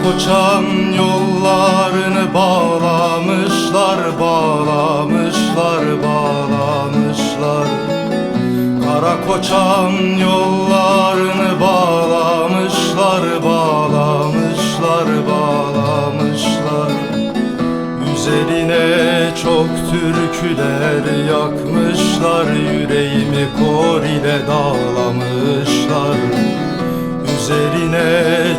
koçan yollarını bağlamışlar, bağlamışlar, bağlamışlar. Kara koçan yollarını bağlamışlar, bağlamışlar, bağlamışlar. Üzerine çok türküler yakmışlar, yüreğimi kor ile dağlamışlar. Üzerine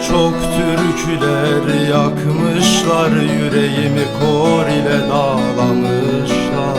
çok türküler yakmışlar, yüreğimi kor ile dağlamışlar.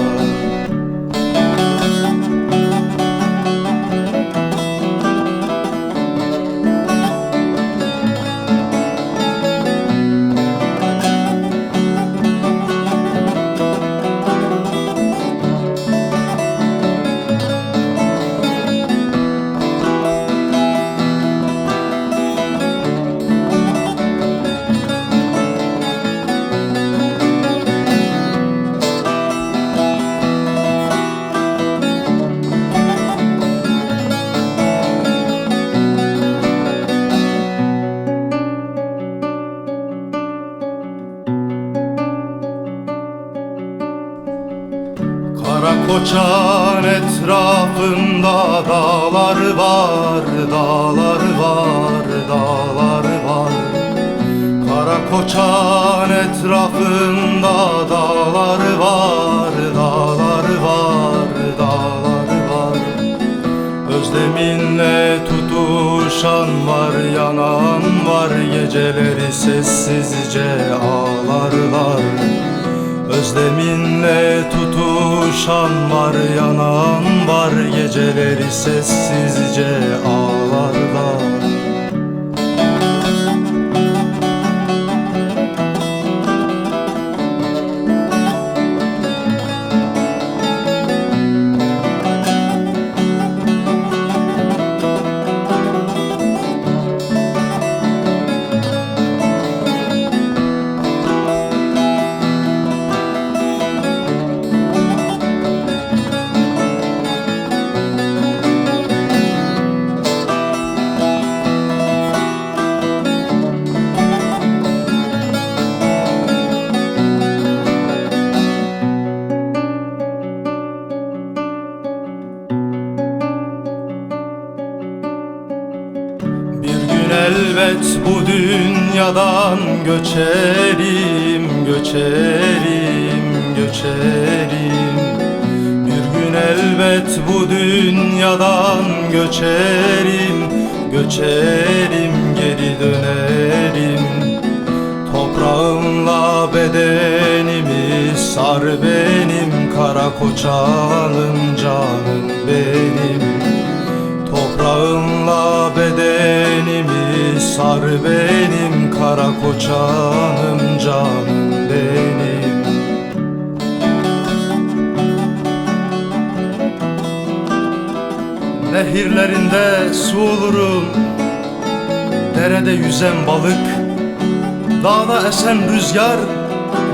Kara koçan etrafında dağlar var, dağlar var, dağlar var. Kara koçan etrafında dağlar var, dağlar var, dağlar var. Özleminle tutuşan var, yanan var, geceleri sessizce ağlarlar. Özleminle tutuşan var, yanan var, geceleri sessizce ağlarlar. Elbet bu dünyadan göçerim, göçerim, göçerim. Bir gün elbet bu dünyadan göçerim, göçerim, geri dönerim. Toprağımla bedenimi sar benim, kara koçanım canım benim. Toprağımla bedenimi sar benim, kara koçanım canım benim. Nehirlerinde su olurum, derede yüzen balık, dağda esen rüzgar,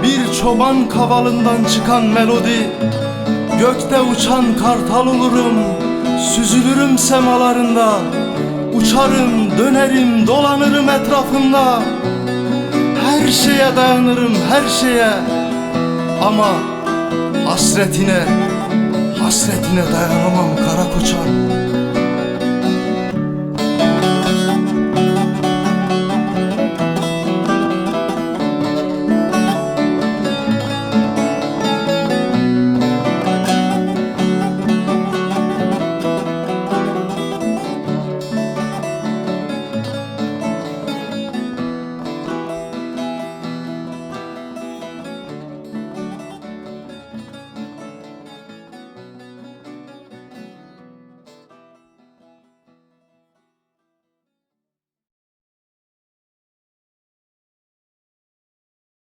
bir çoban kavalından çıkan melodi. Gökte uçan kartal olurum, süzülürüm semalarında. Uçarım, dönerim, dolanırım etrafında. Her şeye dayanırım, her şeye. Ama hasretine, hasretine dayanamam kara koçan.